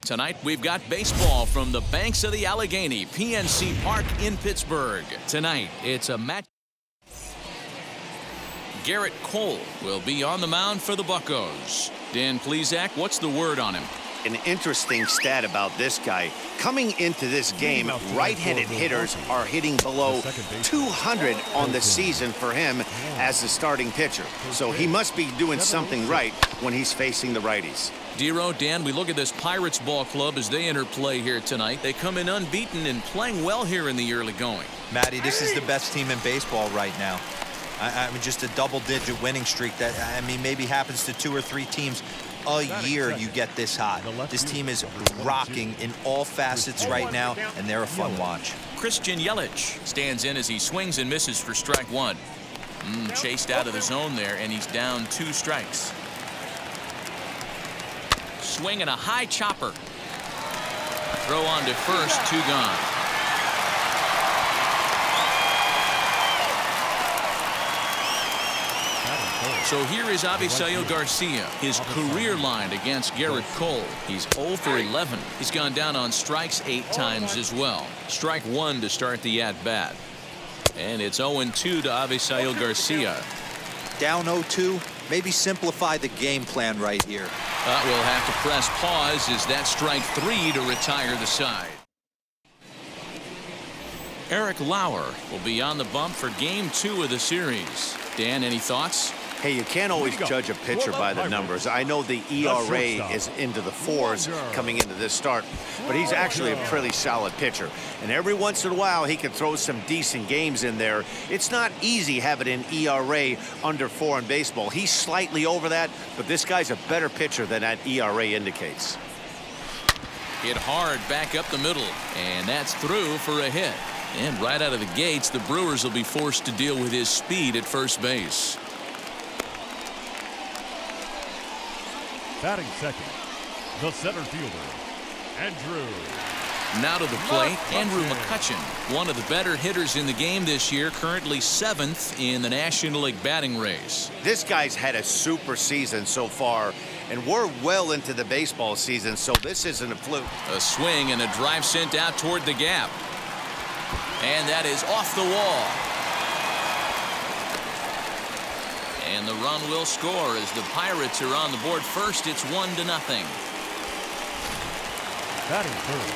Tonight, we've got baseball from the banks of the Allegheny, PNC Park in Pittsburgh. Tonight, it's a match. Gerrit Cole will be on the mound for the Buccos. Dan Plesac, what's the word on him? An interesting stat about this guy. Coming into this game, right-handed hitters are hitting below 200 on the season for him as the starting pitcher. So he must be doing something right when he's facing the righties. Dero, Dan, we look at this Pirates ball club as they enter play here tonight. They come in unbeaten and playing well here in the early going. Matty, this is the best team in baseball right now. I mean, just a double-digit winning streak that, I mean, maybe happens to 2 or 3 teams a year you get this hot. This team is rocking in all facets right now, and they're a fun watch. Christian Yelich stands in as he swings and misses for strike 1. Chased out of the zone there, and he's down 2 strikes. Swing and a high chopper. Throw on to first, 2 gone. So here is Avisail Garcia, his career line against Gerrit Cole. He's 0 for 11. He's gone down on strikes 8 times as well. Strike 1 to start the at-bat. And it's 0-2 to Avisail Garcia. Down 0-2, maybe simplify the game plan right here. We'll have to press pause as that strike 3 to retire the side. Eric Lauer will be on the bump for game 2 of the series. Dan, any thoughts? Hey, you can't always judge a pitcher by the numbers. I know the ERA is into the 4s coming into this start, but he's actually a pretty solid pitcher. And every once in a while, he can throw some decent games in there. It's not easy having an ERA under 4 in baseball. He's slightly over that, but this guy's a better pitcher than that ERA indicates. Hit hard back up the middle, and that's through for a hit. And right out of the gates, the Brewers will be forced to deal with his speed at first base. Batting second, the center fielder, Andrew. Now to the plate, Andrew McCutchen, one of the better hitters in the game this year, currently 7th in the National League batting race. This guy's had a super season so far, and we're well into the baseball season, so this isn't a fluke. A swing and a drive sent out toward the gap. And that is off the wall. And the run will score as the Pirates are on the board first. It's 1-0. Batting third,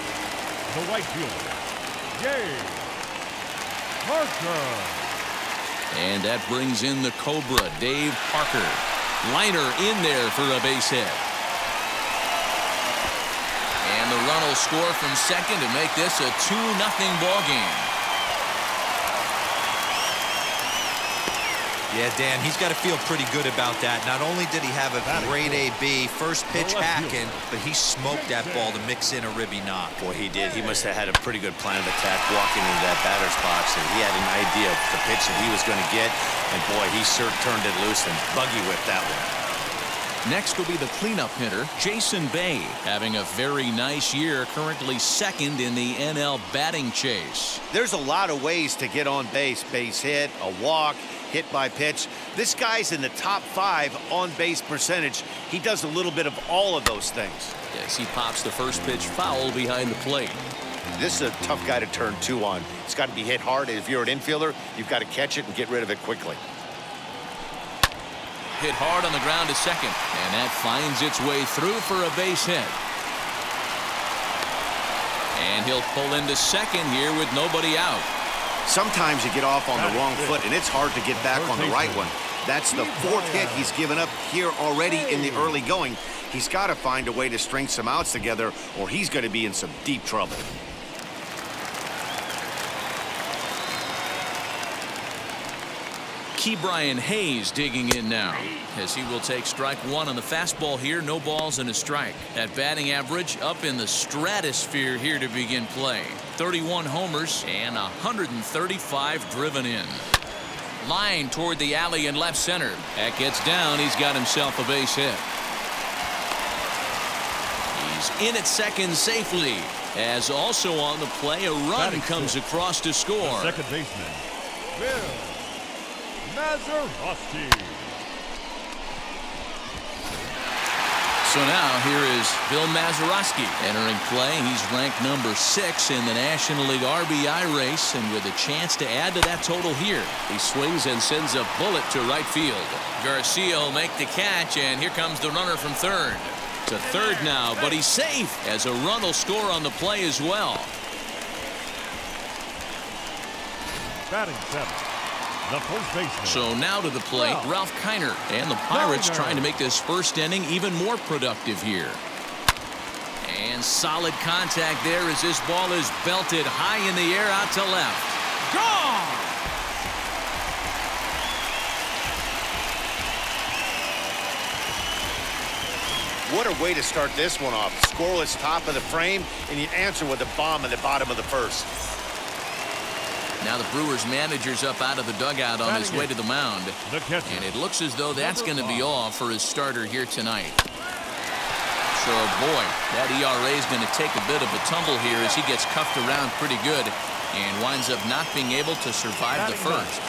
the right fielder, Parker. And that brings in the Cobra, Dave Parker. Liner in there for a base hit. And the run will score from second to make this a 2-0 ball game. Yeah, Dan, he's got to feel pretty good about that. Not only did he have a great AB, first pitch hacking, but he smoked that ball to mix in a ribby knock. Boy, he did. He must have had a pretty good plan of attack walking into that batter's box, and he had an idea of the pitch that he was going to get, and boy, he sure turned it loose and buggy whipped that one. Next will be the cleanup hitter, Jason Bay, having a very nice year, currently 2nd in the NL batting chase. There's a lot of ways to get on base. Base hit, a walk, hit by pitch. This guy's in the top 5 on base percentage. He does a little bit of all of those things. Yes, he pops the first pitch foul behind the plate. This is a tough guy to turn 2 on. It's got to be hit hard. If you're an infielder, you've got to catch it and get rid of it quickly. Hit hard on the ground to second, and that finds its way through for a base hit. And he'll pull into second here with nobody out. Sometimes you get off on the wrong foot, and it's hard to get back on the right one. That's the 4th hit he's given up here already in the early going. He's got to find a way to string some outs together, or he's going to be in some deep trouble. Ke'Bryan Hayes digging in now as he will take strike 1 on the fastball here. No balls and a strike. That batting average up in the stratosphere here to begin play. 31 homers and 135 driven in. Line toward the alley in left center. That gets down. He's got himself a base hit. He's in at second safely, as also on the play a run comes across to score. The second baseman, Bill Mazeroski. So now here is Bill Mazeroski entering play. He's ranked number 6 in the National League RBI race, and with a chance to add to that total here. He swings and sends a bullet to right field. Garcia will make the catch, and here comes the runner from third. To third now, but he's safe as a run will score on the play as well. Batting 7th, the first baseman. So now to the plate, Ralph Kiner. And the Pirates trying to make this first inning even more productive here. And solid contact there as this ball is belted high in the air out to left. Gone! What a way to start this one off. Scoreless top of the frame, and you answer with a bomb in the bottom of the first. Now the Brewers manager's up out of the dugout on his way to the mound. And it looks as though that's going to be all for his starter here tonight. So, boy, that ERA is going to take a bit of a tumble here as he gets cuffed around pretty good and winds up not being able to survive the first.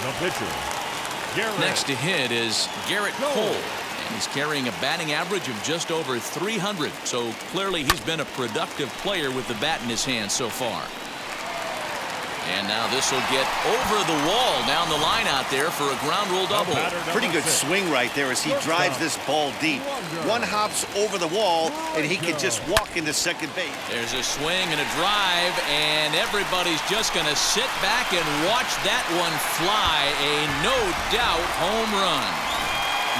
The pitcher, Gerrit. Next to hit is Gerrit Cole. And he's carrying a batting average of just over 300. So clearly he's been a productive player with the bat in his hand so far. And now this will get over the wall down the line out there for a ground rule double. Pretty good swing right there as he drives this ball deep. One hops over the wall, and he can just walk into second base. There's a swing and a drive, and everybody's just going to sit back and watch that one fly. A no-doubt home run.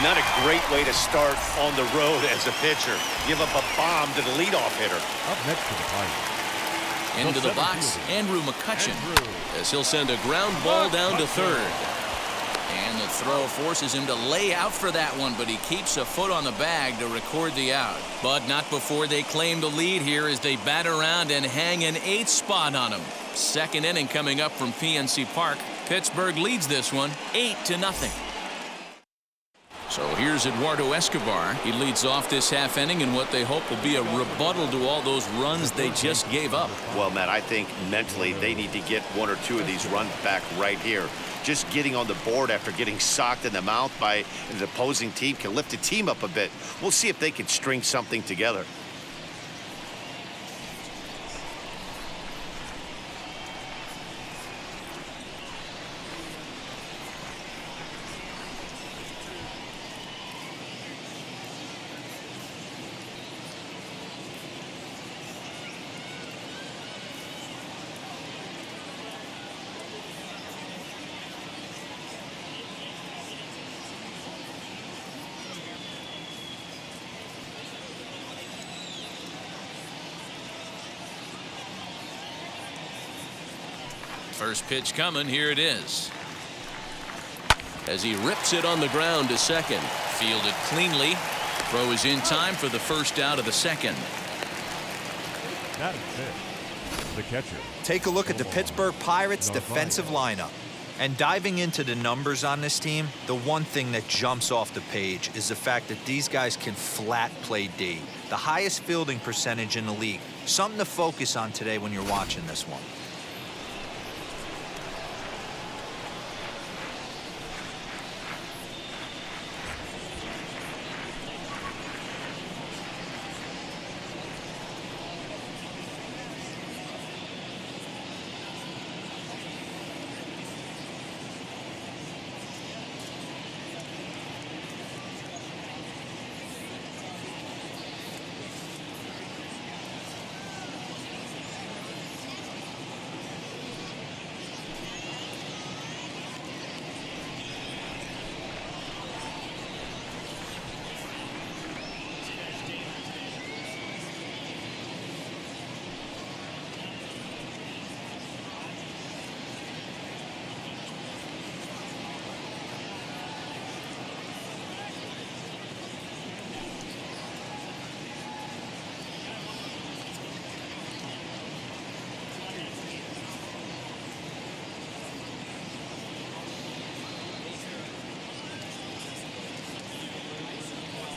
Not a great way to start on the road as a pitcher. Give up a bomb to the leadoff hitter. Up next to the Pirates. Into the box, Andrew McCutchen, as he'll send a ground ball down to third. And the throw forces him to lay out for that one, but he keeps a foot on the bag to record the out. But not before they claim the lead here as they bat around and hang an 8th spot on him. Second inning coming up from PNC Park. Pittsburgh leads this one 8-0. So here's Eduardo Escobar. He leads off this half inning in what they hope will be a rebuttal to all those runs they just gave up. Well, Matt, I think mentally they need to get 1 or 2 of these runs back right here. Just getting on the board after getting socked in the mouth by an opposing team can lift the team up a bit. We'll see if they can string something together. First pitch coming. Here it is. As he rips it on the ground to second. Fielded cleanly. Throw is in time for the first out of the second. That is it. The catcher. Take a look at the Pittsburgh Pirates defensive lineup. And diving into the numbers on this team, the one thing that jumps off the page is the fact that these guys can flat play D. The highest fielding percentage in the league. Something to focus on today when you're watching this one.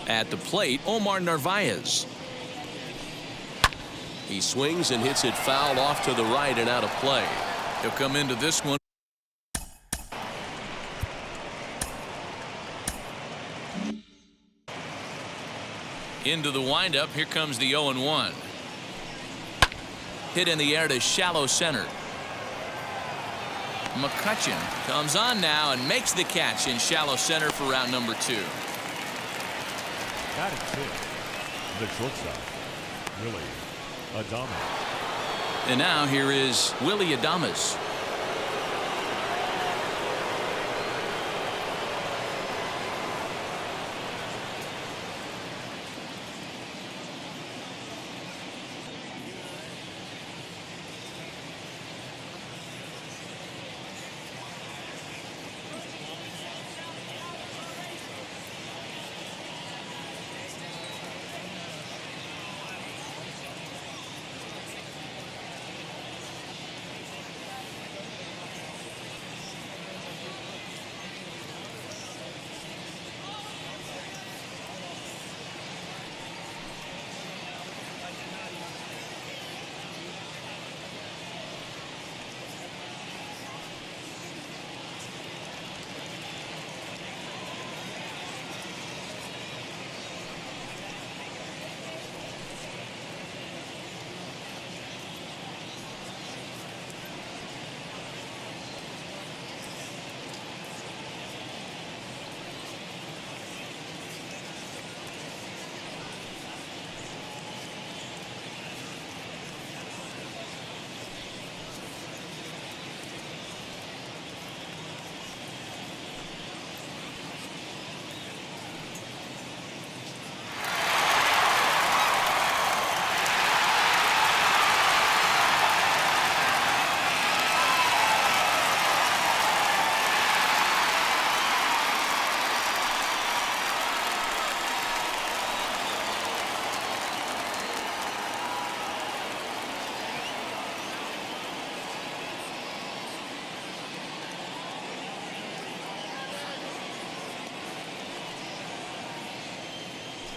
At the plate, Omar Narvaez. He swings and hits it foul off to the right and out of play. He'll come into this one. Into the windup. Here comes the 0-1. Hit in the air to shallow center. McCutcheon comes on now and makes the catch in shallow center for route number 2. That is it. The shortstop, Willie Adames. And now here is Willie Adames.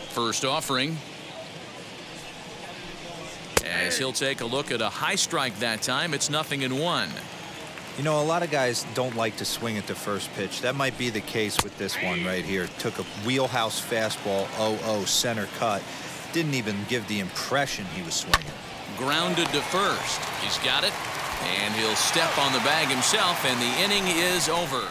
First offering. As he'll take a look at a high strike that time. It's 0-1. You know, a lot of guys don't like to swing at the first pitch. That might be the case with this one right here. Took a wheelhouse fastball, 0-0 center cut. Didn't even give the impression he was swinging. Grounded to first. He's got it. And he'll step on the bag himself, and the inning is over.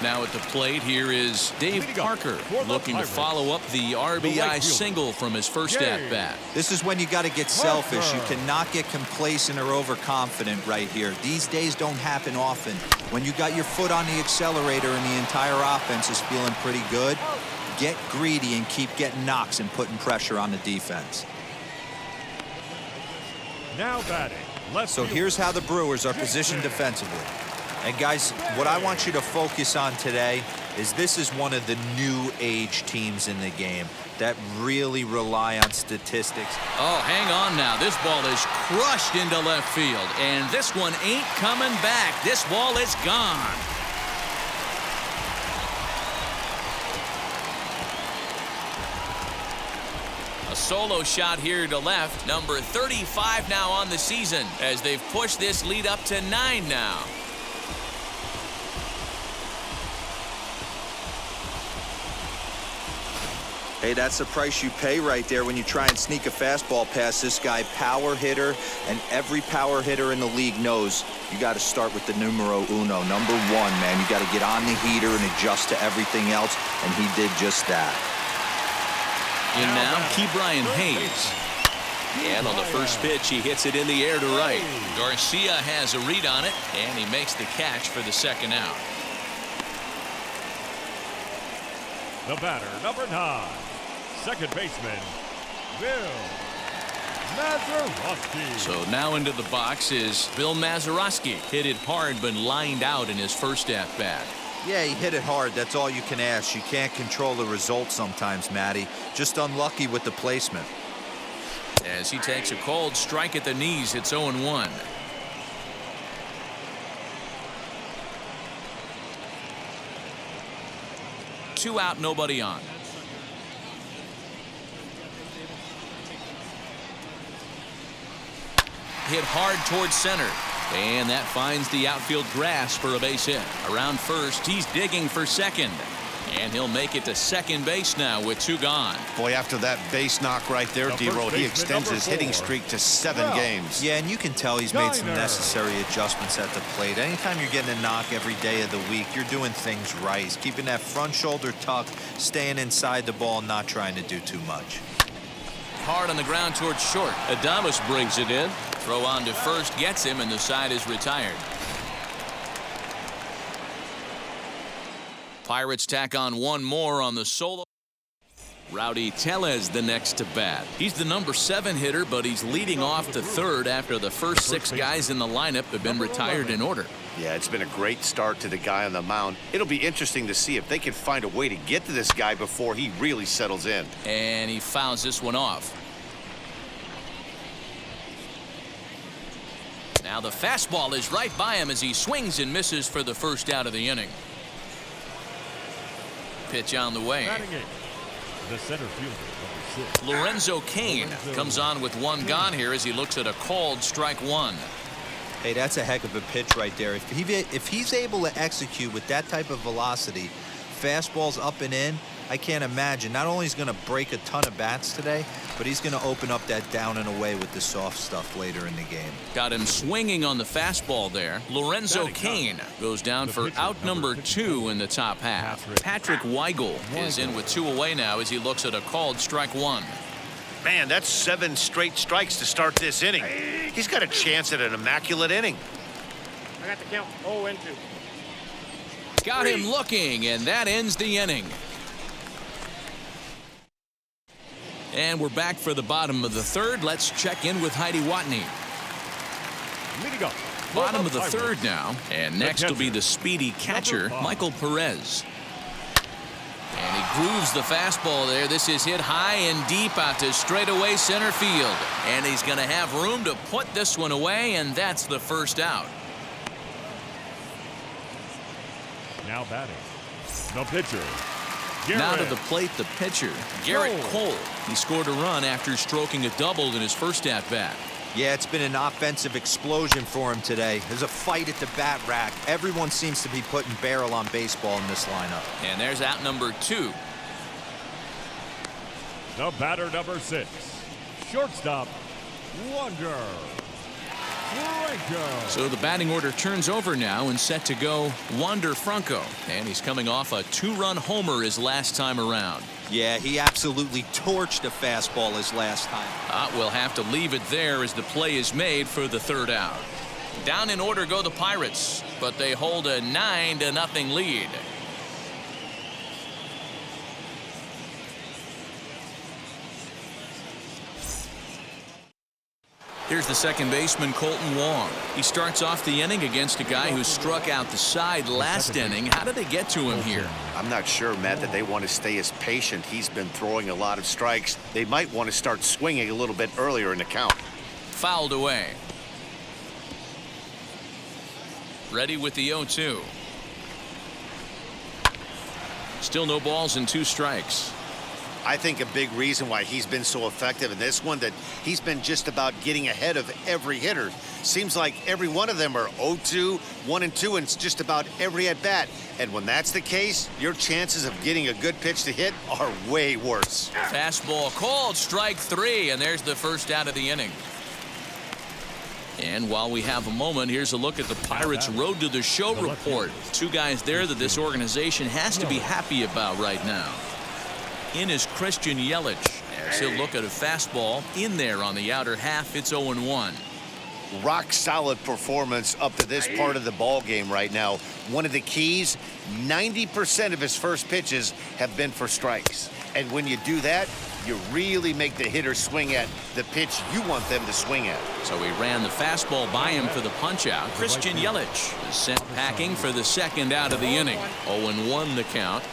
Now at the plate, here is Dave Parker looking to follow up the RBI single from his first at-bat. This is when you got to get selfish. You cannot get complacent or overconfident right here. These days don't happen often. When you got your foot on the accelerator and the entire offense is feeling pretty good, get greedy and keep getting knocks and putting pressure on the defense. Now batting. So here's how the Brewers are positioned defensively. And guys, what I want you to focus on today is this is one of the new age teams in the game that really rely on statistics. Oh, hang on now. This ball is crushed into left field, and this one ain't coming back. This ball is gone. A solo shot here to left. Number 35 now on the season as they've pushed this lead up to 9 now. Hey, that's the price you pay right there when you try and sneak a fastball past this guy. Power hitter, and every power hitter in the league knows you got to start with the numero uno, number 1, man. You got to get on the heater and adjust to everything else, and he did just that. And now, Ke'Bryan Hayes. And on the first pitch, he hits it in the air to right. Garcia has a read on it, and he makes the catch for the second out. The batter, number 9, second baseman, Bill Mazeroski. So now into the box is Bill Mazeroski. Hit it hard, but lined out in his first at-bat. Yeah, he hit it hard. That's all you can ask. You can't control the result sometimes, Matty. Just unlucky with the placement. As he takes a cold strike at the knees, it's 0-1. Two out, nobody on. Hit hard towards center. And that finds the outfield grass for a base hit. Around first, he's digging for second. And he'll make it to second base now with 2 gone. Boy, after that base knock right there, D-Roll, he extends his hitting streak to 7 games. Yeah, and you can tell he's made some necessary adjustments at the plate. Anytime you're getting a knock every day of the week, you're doing things right. He's keeping that front shoulder tucked, staying inside the ball, not trying to do too much. Hard on the ground towards short. Adames brings it in. Throw on to first gets him, and the side is retired. Pirates tack on 1 more on the solo. Rowdy Tellez the next to bat. He's the number 7 hitter, but he's leading off to third after the first 6 guys in the lineup have been retired in order. Yeah, it's been a great start to the guy on the mound. It'll be interesting to see if they can find a way to get to this guy before he really settles in. And he fouls this one off. Now the fastball is right by him as he swings and misses for the first out of the inning. Pitch on the way. The center fielder, number 6. Lorenzo Cain comes on with 1 gone here as he looks at a called strike 1. Hey, that's a heck of a pitch right there. If he's able to execute with that type of velocity, fastballs up and in, I can't imagine. Not only is he going to break a ton of bats today, but he's going to open up that down and away with the soft stuff later in the game. Got him swinging on the fastball there. Lorenzo Cain goes down for out number 2 in the top half. Patrick Weigel is in with 2 away now as he looks at a called strike 1. Man, that's 7 straight strikes to start this inning. He's got a chance at an immaculate inning. I got the count. 0-2. Got him looking, and that ends the inning. And we're back for the bottom of the 3rd. Let's check in with Heidi Watney. Leading up. Bottom of the 3rd now. And next will be the speedy catcher, Michael Perez. And he grooves the fastball there. This is hit high and deep out to straightaway center field. And he's going to have room to put this one away, and that's the first out. Now batting, the pitcher. Gerrit. Now to the plate, the pitcher, Gerrit Cole. He scored a run after stroking a double in his first at-bat. Yeah, it's been an offensive explosion for him today. There's a fight at the bat rack. Everyone seems to be putting barrel on baseball in this lineup. And there's out number 2. The batter, number 6. Shortstop, Wander Franco. So the batting order turns over now and set to go Wander Franco. And he's coming off a 2-run homer his last time around. Yeah, he absolutely torched a fastball his last time. We'll have to leave it there as the play is made for the 3rd out. Down in order go the Pirates, but they hold a 9-0 lead. Here's the second baseman, Colton Wong. He starts off the inning against a guy who struck out the side last inning. How did they get to him here? I'm not sure, Matt, that they want to stay as patient. He's been throwing a lot of strikes. They might want to start swinging a little bit earlier in the count. Fouled away. Ready with the 0-2. Still no balls and 2 strikes. I think a big reason why he's been so effective in this one, that he's been just about getting ahead of every hitter. Seems like every one of them are 0-2, 1-2, and it's just about every at-bat. And when that's the case, your chances of getting a good pitch to hit are way worse. Fastball called, strike 3, and there's the first out of the inning. And while we have a moment, here's a look at the Pirates' Road to the Show report. 2 guys there that this organization has to be happy about right now. In is Christian Yelich, as he'll look at a fastball in there on the outer half. It's 0-1. Rock solid performance up to this part of the ball game right now. One of the keys, 90% of his first pitches have been for strikes. And when you do that, you really make the hitter swing at the pitch you want them to swing at. So he ran the fastball by him for the punch out. Christian Yelich is sent packing for the second out of the inning. 0-1 the count.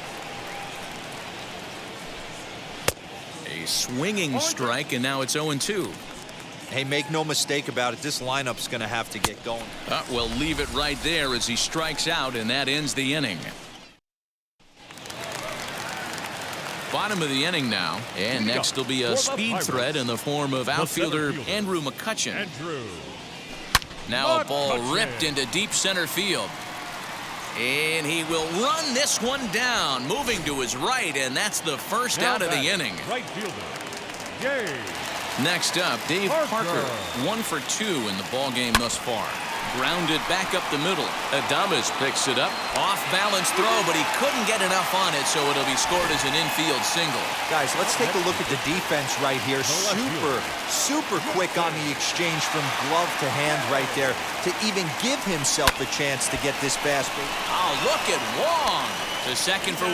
A swinging strike, and now it's 0-2. Hey, make no mistake about it, this lineup's going to have to get going. We'll leave it right there as he strikes out, and that ends the inning. Bottom of the inning now, and next will be a speed threat in the form of outfielder Andrew McCutchen. Now a ball ripped into deep center field. And he will run this one down, moving to his right, and that's the first out of the inning. Right fielder, Yay. Next up, Dave Parker, 1 for 2 in the ballgame thus far. Grounded back up the middle. Adames picks it up. Off-balance throw, but he couldn't get enough on it, so it'll be scored as an infield single. Guys, let's take a look at the defense right here. Super quick on the exchange from glove to hand right there to even give himself a chance to get this basket. Oh, look at Wong. To second for 1.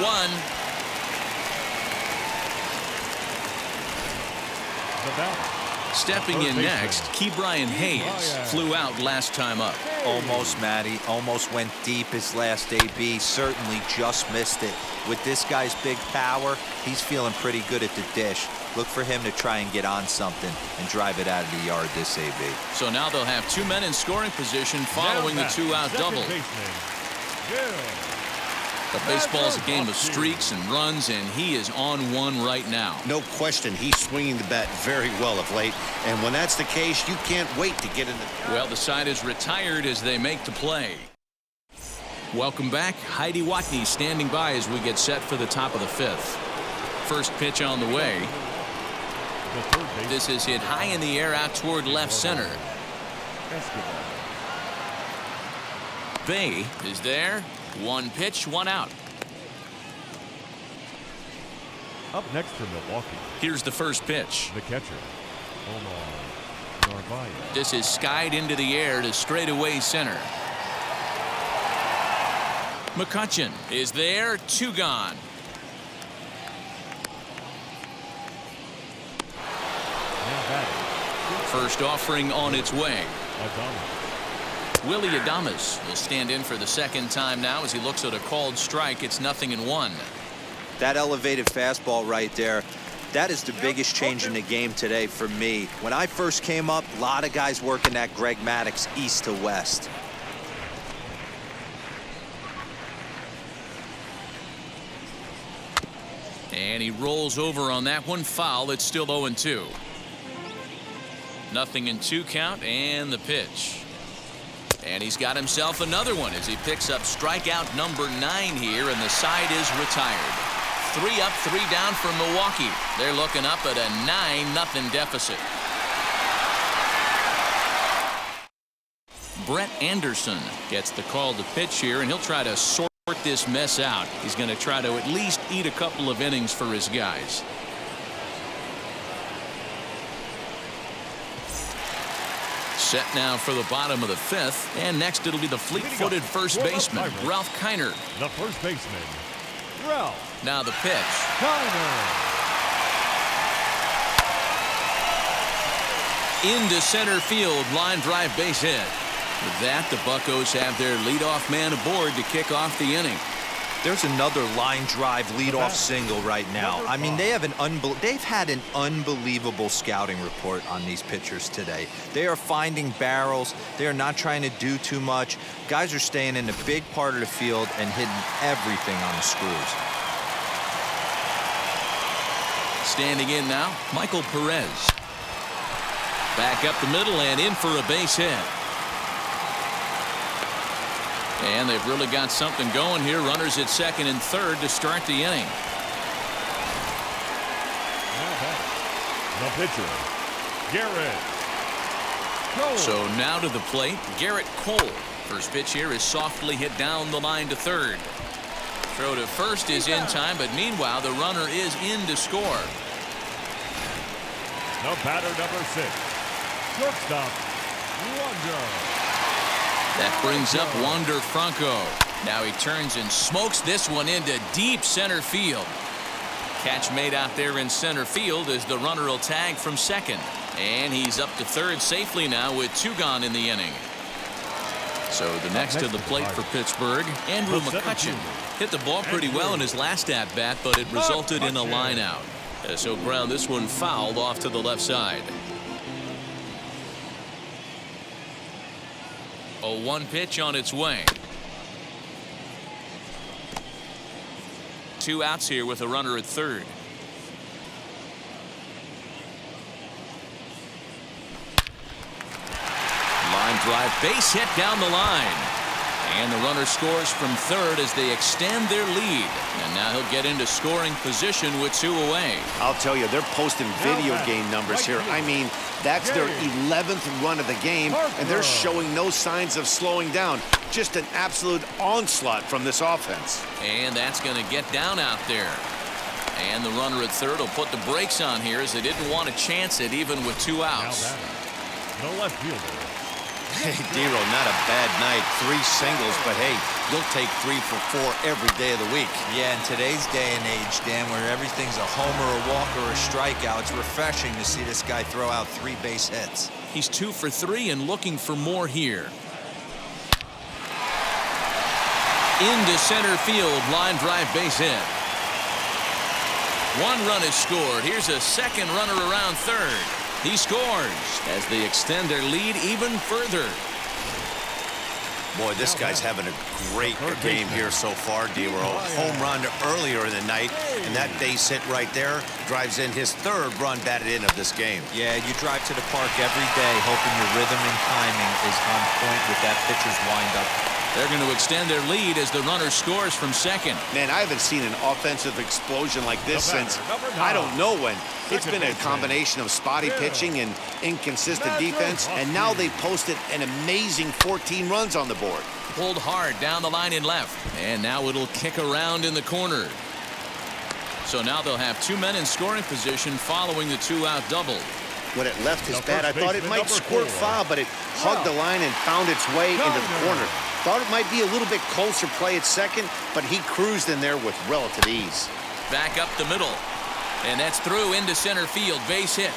The batter. Stepping in next, Ke'Bryan Hayes flew out last time up. Almost, Matty. Almost went deep his last AB. Certainly just missed it. With this guy's big power, he's feeling pretty good at the dish. Look for him to try and get on something and drive it out of the yard this AB. So now they'll have 2 men in scoring position following the 2-out double. But baseball's a game of streaks and runs, and he is on one right now. No question, he's swinging the bat very well of late. And when that's the case, you can't wait to get in the... Well, the side is retired as they make the play. Welcome back. Heidi Watney standing by as we get set for the top of the 5th. First pitch on the way. This is hit high in the air out toward left center. Bay is there. 1 pitch, 1 out. Up next for Milwaukee. Here's the first pitch. The catcher, Omar Narvaez. This is skied into the air to straightaway center. McCutchen is there. 2 gone. First offering on its way. Willie Adames will stand in for the second time now as he looks at a called strike. It's 0-1. That elevated fastball right there, that is the biggest change in the game today for me. When I first came up, a lot of guys working that Greg Maddux east to west. And he rolls over on that one. Foul. It's still 0-2. 0-2 count, and the pitch. And he's got himself another one as he picks up strikeout number 9 here, and the side is retired. 3 up, 3 down for Milwaukee. They're looking up at a 9-0 deficit. Brett Anderson gets the call to pitch here, and he'll try to sort this mess out. He's going to try to at least eat a couple of innings for his guys. Set now for the bottom of the 5th, and next it'll be the fleet-footed first baseman, Ralph Kiner. The first baseman, Ralph. Now the pitch. Kiner. Into center field, line drive base hit. With that, the Buccos have their leadoff man aboard to kick off the inning. There's another line drive leadoff single right now. I mean, they've had an unbelievable scouting report on these pitchers today. They are finding barrels. They are not trying to do too much. Guys are staying in the big part of the field and hitting everything on the screws. Standing in now, Michael Perez. Back up the middle and in for a base hit. And they've really got something going here. Runners at second and third to start the inning. The pitcher, Gerrit Cole. So now to the plate, Gerrit Cole. First pitch here is softly hit down the line to third. Throw to first is in time, but meanwhile the runner is in to score. The batter number 6, shortstop, Wander. That brings up Wander Franco. Now he turns and smokes this one into deep center field. Catch made out there in center field as the runner will tag from second. And he's up to third safely now with 2 gone in the inning. So the next to the plate for Pittsburgh, Andrew McCutchen. Hit the ball pretty well in his last at-bat, but it resulted in a line out. So ground this one fouled off to the left side. A 1 pitch on its way. 2 outs here with a runner at third. Line drive base hit down the line. And the runner scores from third as they extend their lead. And now he'll get into scoring position with 2 away. I'll tell you, they're posting video game numbers here. I mean, that's their 11th run of the game, and they're showing no signs of slowing down. Just an absolute onslaught from this offense. And that's going to get down out there. And the runner at third will put the brakes on here as they didn't want to chance it even with 2 outs. The left fielder. Hey, Dero, not a bad night. 3 singles, but hey, you'll take 3 for 4 every day of the week. Yeah, in today's day and age, Dan, where everything's a homer, a walk, or a strikeout, it's refreshing to see this guy throw out 3 base hits. He's 2 for 3 and looking for more here. Into center field, line drive base hit. 1 run is scored. Here's a second runner around third. He scores as they extend their lead even further. Boy, this guy's having a great game here so far, Dero. Home run earlier in the night, and that base hit right there drives in his 3rd run batted in of this game. Yeah, you drive to the park every day hoping your rhythm and timing is on point with that pitcher's windup. They're going to extend their lead as the runner scores from second. Man, I haven't seen an offensive explosion like this since I don't know when. It's been a combination of spotty pitching and inconsistent defense, and now they posted an amazing 14 runs on the board. Pulled hard down the line in left, and now it'll kick around in the corner. So now they'll have 2 men in scoring position following the 2-out double. When it left his bat, I thought it might squirt foul, but it hugged the line and found its way into the corner. Thought it might be a little bit closer play at second, but he cruised in there with relative ease. Back up the middle, and that's through into center field, base hit.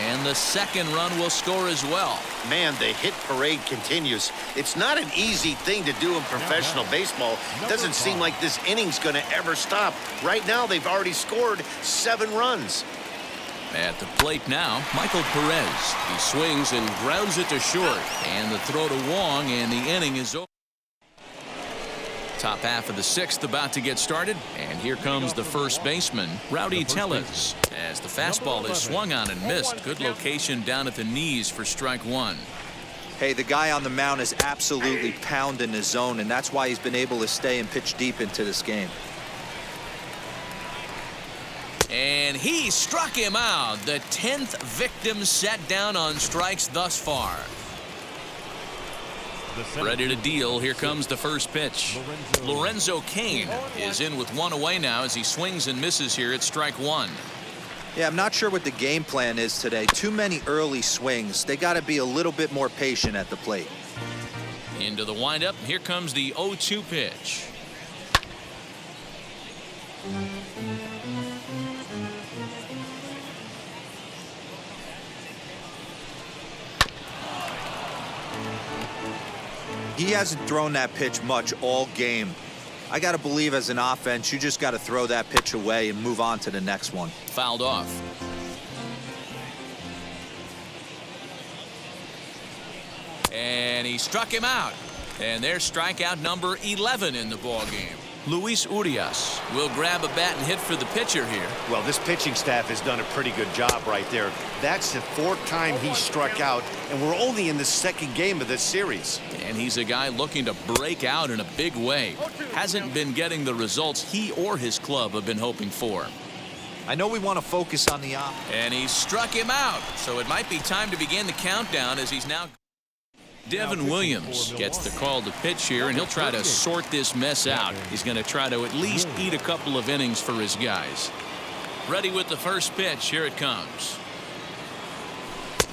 And the second run will score as well. Man, the hit parade continues. It's not an easy thing to do in professional baseball. Doesn't seem like this inning's going to ever stop. Right now, they've already scored 7 runs. At the plate now, Michael Perez. He swings and grounds it to short. And the throw to Wong, and the inning is over. Top half of the 6th about to get started. And here comes the first baseman, Rowdy Tellez. As the fastball is swung on and missed. Good location down at the knees for strike 1. Hey, the guy on the mound is absolutely pounding his zone, and that's why he's been able to stay and pitch deep into this game. And he struck him out. The 10th victim set down on strikes thus far. Ready to deal. Here comes the first pitch. Lorenzo Cain is in with 1 away now as he swings and misses here at strike 1. Yeah, I'm not sure what the game plan is today. Too many early swings. They got to be a little bit more patient at the plate. Into the windup. Here comes the 0-2 pitch. He hasn't thrown that pitch much all game. I got to believe as an offense, you just got to throw that pitch away and move on to the next one. Fouled off. And he struck him out. And there's strikeout number 11 in the ballgame. Luis Urias will grab a bat and hit for the pitcher here. Well, this pitching staff has done a pretty good job right there. That's the 4th time he struck out, and we're only in the 2nd game of this series. And he's a guy looking to break out in a big way. Hasn't been getting the results he or his club have been hoping for. I know we want to focus on the op. And he struck him out. So it might be time to begin the countdown as he's now... Devin Williams gets the call to pitch here, and he'll try to sort this mess out. He's going to try to at least eat a couple of innings for his guys. Ready with the first pitch. Here it comes.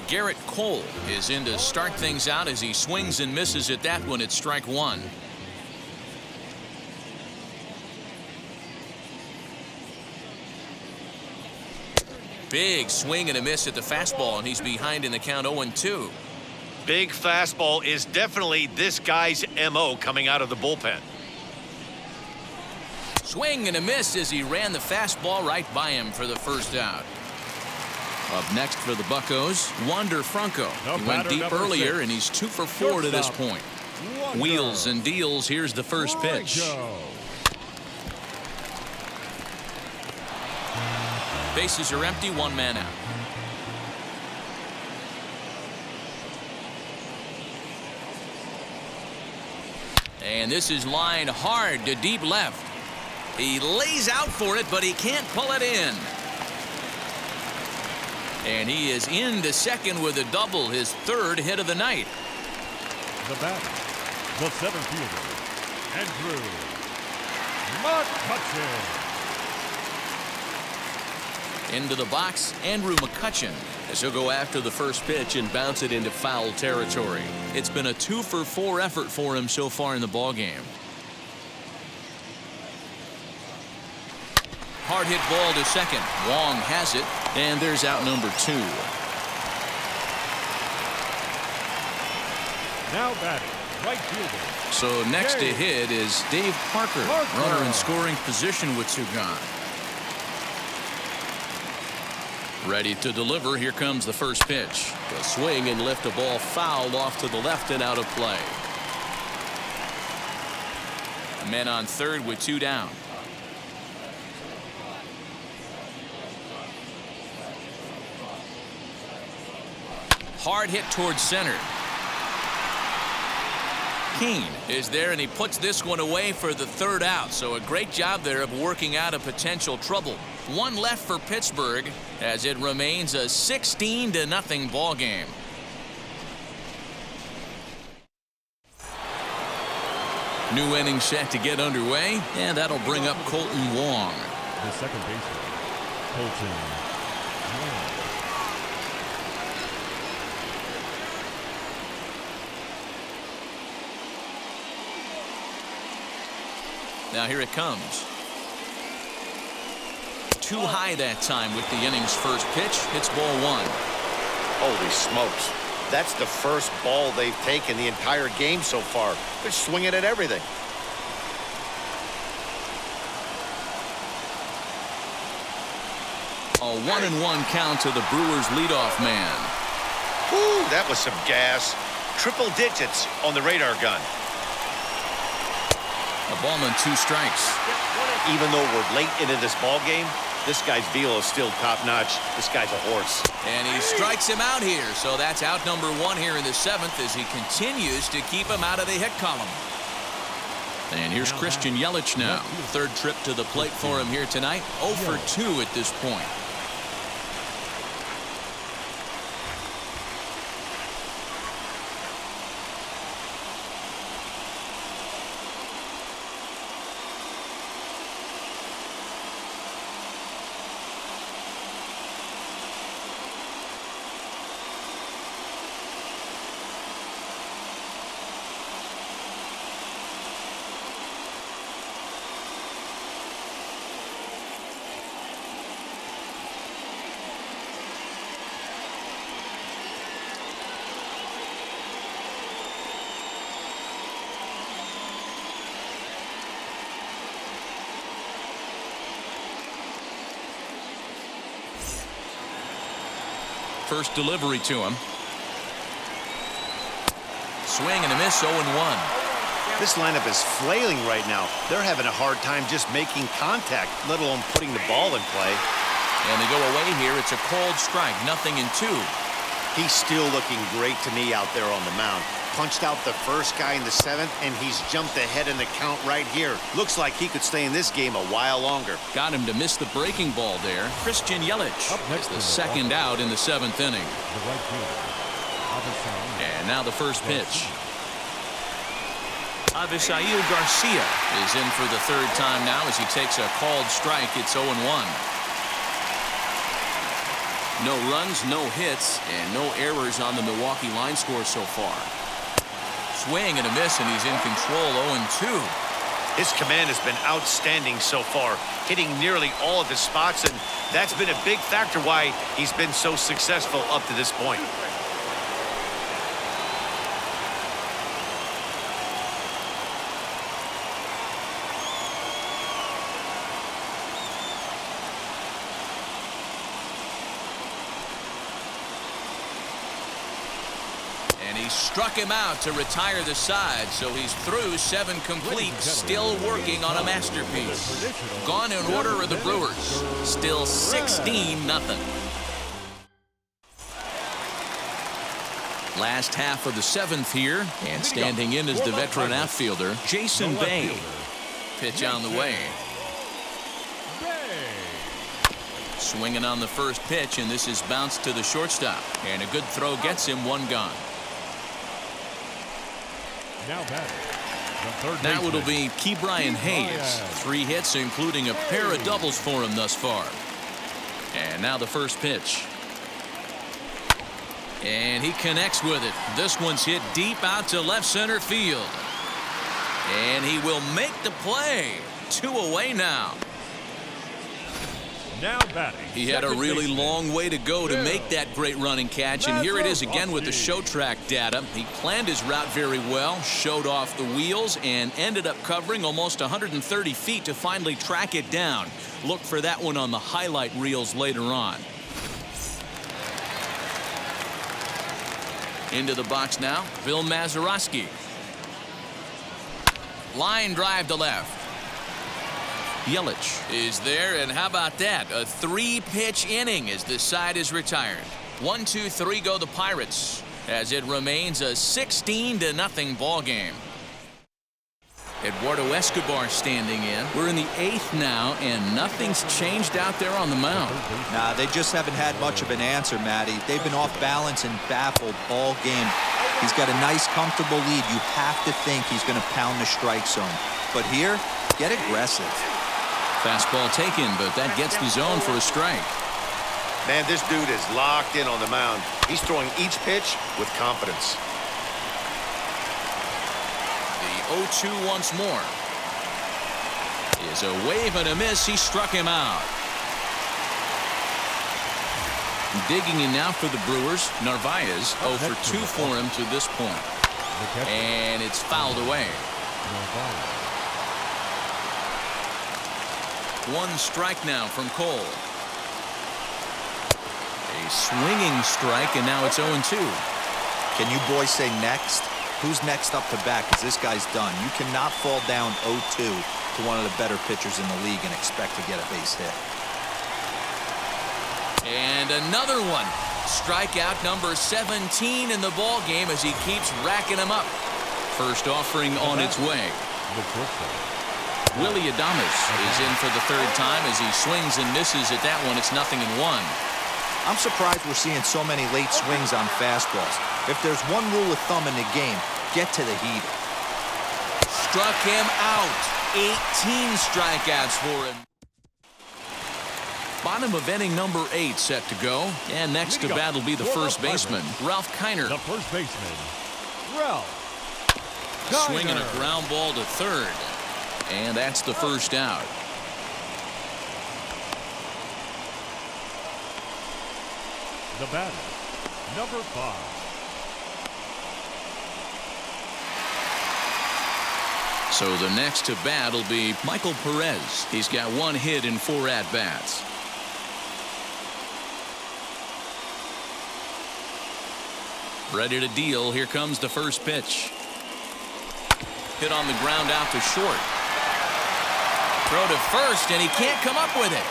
Gerrit Cole is in to start things out as he swings and misses at that one at strike 1. Big swing and a miss at the fastball, and he's behind in the count 0-2. Big fastball is definitely this guy's MO coming out of the bullpen. Swing and a miss as he ran the fastball right by him for the first out. Up next for the Buccos, Wander Franco. He went deep earlier, and he's 2 for 4 to this point. Wheels and deals. Here's the first pitch. Bases are empty, 1 man out. And this is lined hard to deep left. He lays out for it, but he can't pull it in. And he is into second with a double, his third hit of the night. The batter, the center fielder, Andrew McCutchen. Into the box, Andrew McCutchen, as he'll go after the first pitch and bounce it into foul territory. It's been a 2-for-4 effort for him so far in the ballgame. Hard hit ball to second. Wong has it, and there's out number 2. Now batting, right fielder. So next to hit is Dave Parker, runner in scoring position with 2 gone. Ready to deliver. Here comes the first pitch. The swing and lift a ball fouled off to the left and out of play. Men on third with 2 down. Hard hit towards center. Keane is there, and he puts this one away for the 3rd out. So a great job there of working out a potential trouble. 1 left for Pittsburgh as it remains a 16-0 ball game. New inning set to get underway, and that'll bring up Colton Wong. The second baseman, Colton Wong. Now here it comes. Too high that time with the inning's first pitch. It's ball 1. Holy smokes. That's the first ball they've taken the entire game so far. They're swinging at everything. A 1-1 count to the Brewers leadoff man. Woo, that was some gas. Triple digits on the radar gun. A ball and 2 strikes. Even though we're late into this ball game, this guy's velo is still top-notch. This guy's a horse. And he strikes him out here. So that's out number 1 here in the 7th as he continues to keep him out of the hit column. And here's Christian Yelich now. 3rd trip to the plate for him here tonight. 0 for 2 at this point. First delivery to him. Swing and a miss, 0-1. This lineup is flailing right now. They're having a hard time just making contact, let alone putting the ball in play. And they go away here. It's a called strike, 0-2. He's still looking great to me out there on the mound. Punched out the first guy in the 7th, and he's jumped ahead in the count right here. Looks like he could stay in this game a while longer. Got him to miss the breaking ball there. Christian Yelich is the 2nd out in the 7th inning. The right fielder, And now the first pitch. Avisail Garcia is in for the 3rd time now as he takes a called strike. It's 0-1. No runs, no hits, and no errors on the Milwaukee line score so far. Swing and a miss, and he's in control. 0-2. His command has been outstanding so far, hitting nearly all of his spots, and that's been a big factor why he's been so successful up to this point. Struck him out to retire the side, so he's through 7 complete, still working on a masterpiece. Gone in order are the Brewers, still 16-0. Last half of the 7th here, and standing in is the veteran outfielder, Jason Bay. Pitch on the way. Swinging on the first pitch, and this is bounced to the shortstop. And a good throw gets him 1 gone. Now it'll be Ke'Bryan Hayes. 3 hits, including a pair of doubles for him thus far. And now the first pitch. And he connects with it. This one's hit deep out to left center field. And he will make the play. 2 away now. Now batting. He had a really long way to go to make that great running catch, and here it is again with the show track data. He planned his route very well, showed off the wheels, and ended up covering almost 130 feet to finally track it down. Look for that one on the highlight reels later on. Into the box now, Bill Mazeroski. Line drive to left. Yelich is there, and how about that? A 3-pitch inning as this side is retired. 1, 2, 3 go the Pirates as it remains a 16-0 ball game. Eduardo Escobar standing in. We're in the 8th now, and nothing's changed out there on the mound. Nah, they just haven't had much of an answer, Matty. They've been off balance and baffled all game. He's got a nice, comfortable lead. You have to think he's going to pound the strike zone. But here, get aggressive. Fastball taken, but that gets the zone for a strike. Man, this dude is locked in on the mound. He's throwing each pitch with confidence. The 0-2 once more. Is a wave and a miss. He struck him out. Digging in now for the Brewers, Narvaez. 0 for 2 for him to this point. And it's fouled away. 1 strike now from Cole. A swinging strike, and now it's 0-2. Can you boys say next? Who's next up to bat? Because this guy's done. You cannot fall down 0-2 to one of the better pitchers in the league and expect to get a base hit. And another one. Strikeout number 17 in the ball game as he keeps racking them up. First offering on its way. Willie Adames is in for the 3rd time as he swings and misses at that one. It's 0-1. I'm surprised we're seeing so many late swings on fastballs. If there's one rule of thumb in the game, get to the heater. Struck him out. 18 strikeouts for him. Bottom of inning number 8 set to go. And next to bat will be the first baseman, Ralph Kiner. The first baseman, Ralph Kiner. Swinging a ground ball to 3rd. And that's the first out. The batter, number 5. So the next to bat will be Michael Perez. He's got 1 hit in 4 at-bats. Ready to deal. Here comes the first pitch. Hit on the ground out to short. Throw to first, and he can't come up with it.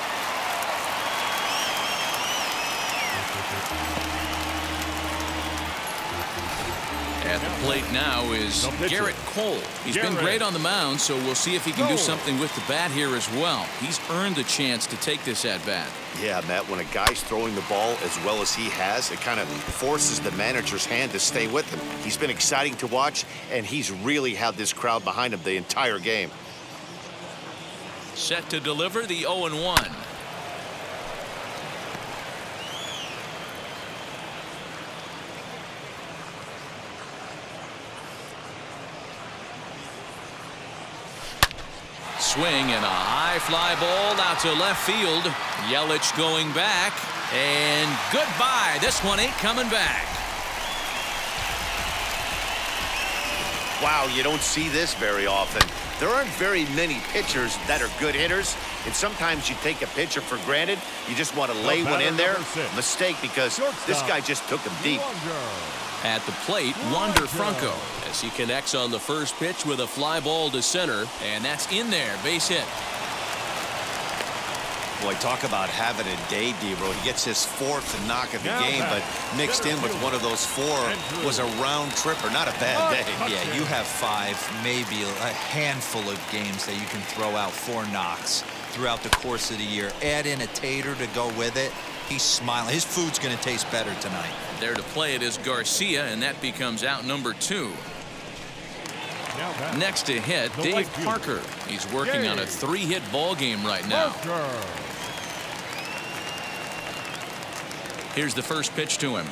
At the plate now is Gerrit Cole. He's been great on the mound, so we'll see if he can do something with the bat here as well. He's earned a chance to take this at-bat. Yeah, Matt, when a guy's throwing the ball as well as he has, it kind of forces the manager's hand to stay with him. He's been exciting to watch, and he's really had this crowd behind him the entire game. Set to deliver the 0-1. Swing and a high fly ball out to left field. Yelich going back, and goodbye. This one ain't coming back. Wow, you don't see this very often. There aren't very many pitchers that are good hitters, and sometimes you take a pitcher for granted. You just want to lay one in there. Mistake, because this guy just took him deep. At the plate, Wander Franco as he connects on the first pitch with a fly ball to center, and that's in there. Base hit. Boy, talk about having a day, Debro. He gets his 4th knock of the game, but mixed in with one of those 4 was a round tripper. Not a bad day. Yeah, you have 5, maybe a handful of games that you can throw out 4 knocks throughout the course of the year. Add in a tater to go with it. He's smiling. His food's going to taste better tonight. There to play it is Garcia, and that becomes out number 2. Next to hit, Dave Parker. He's working on a 3-hit ball game right now. Here's the first pitch to him.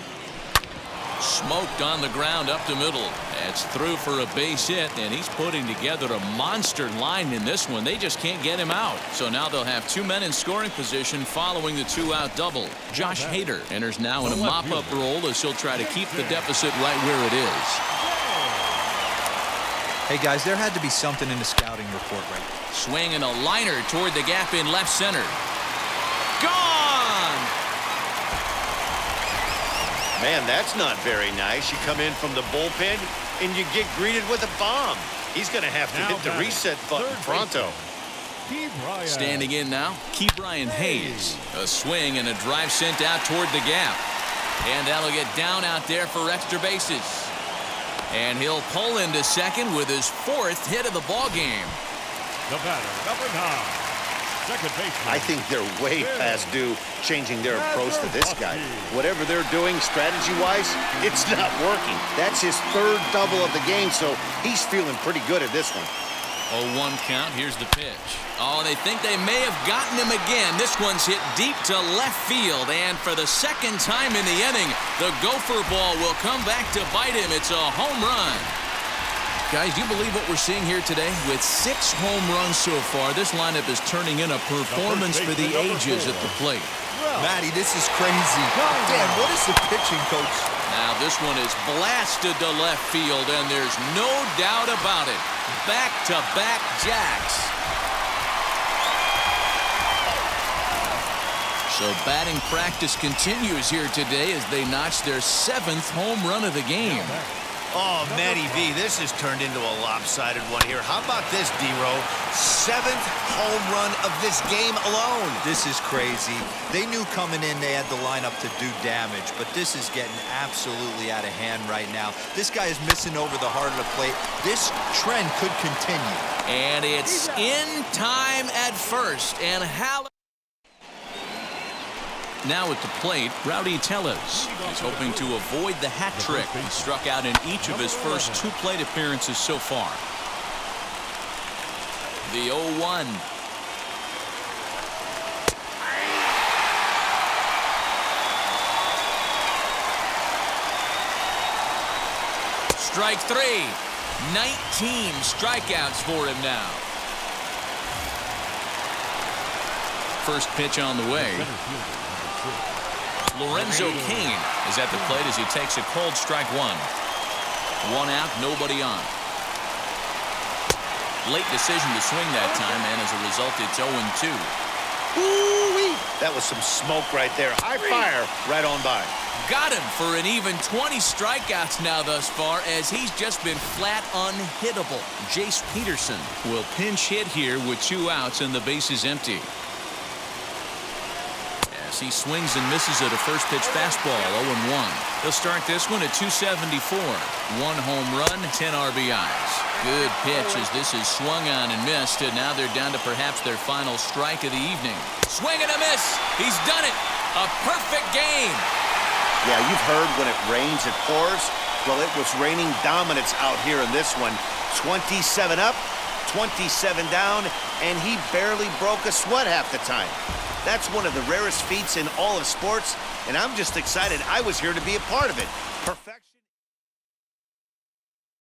Smoked on the ground up the middle. That's through for a base hit, and he's putting together a monster line in this one. They just can't get him out. So now they'll have 2 men in scoring position following the 2-out double. Josh Hader enters now in a mop-up role as he'll try to keep the deficit right where it is. Hey, guys, there had to be something in the scouting report right now. Swing and a liner toward the gap in left center. Gone! Man, that's not very nice. You come in from the bullpen and you get greeted with a bomb. He's going to have to hit the reset button pronto. Standing in now, Ke'Bryan Hayes. A swing and a drive sent out toward the gap. And that'll get down out there for extra bases. And he'll pull into second with his 4th hit of the ball game. The batter, number 9. Second baseman. I think they're way past due changing their approach to this guy. Whatever they're doing strategy-wise, it's not working. That's his 3rd double of the game, so he's feeling pretty good at this one. 0-1 count. Here's the pitch. Oh, they think they may have gotten him again. This one's hit deep to left field, and for the 2nd time in the inning, the gopher ball will come back to bite him. It's a home run. Guys, do you believe what we're seeing here today? With 6 home runs so far, this lineup is turning in a performance for the ages at the plate. Matty, this is crazy. Dan, what is the pitching coach? Now this one is blasted to left field, and there's no doubt about it. Back-to-back jacks. So batting practice continues here today as they notch their 7th home run of the game. Oh, Matty V, this has turned into a lopsided one here. How about this, D-Row? 7th home run of this game alone. This is crazy. They knew coming in they had the lineup to do damage, but this is getting absolutely out of hand right now. This guy is missing over the heart of the plate. This trend could continue. And it's in time at first. And how... Now at the plate, Rowdy Tellez. He's hoping to avoid the hat trick. He struck out in each of his first 2 plate appearances so far. The 0-1. Strike 3. 19 strikeouts for him now. First pitch on the way. Lorenzo Cain is at the plate as he takes a cold strike 1. 1 out, nobody on. Late decision to swing that time, and as a result, it's 0-2. Ooh-wee. That was some smoke right there. High fire right on by. Got him for an even 20 strikeouts now thus far, as he's just been flat unhittable. Jace Peterson will pinch hit here with 2 outs and the bases empty. He swings and misses at a first pitch fastball, 0-1. He'll start this one at 274. 1 home run, 10 RBIs. Good pitch as this is swung on and missed, and now they're down to perhaps their final strike of the evening. Swing and a miss. He's done it. A perfect game. Yeah, you've heard when it rains, it pours. Well, it was raining dominance out here in this one. 27 up, 27 down, and he barely broke a sweat half the time. That's one of the rarest feats in all of sports, and I'm just excited I was here to be a part of it. Perfection.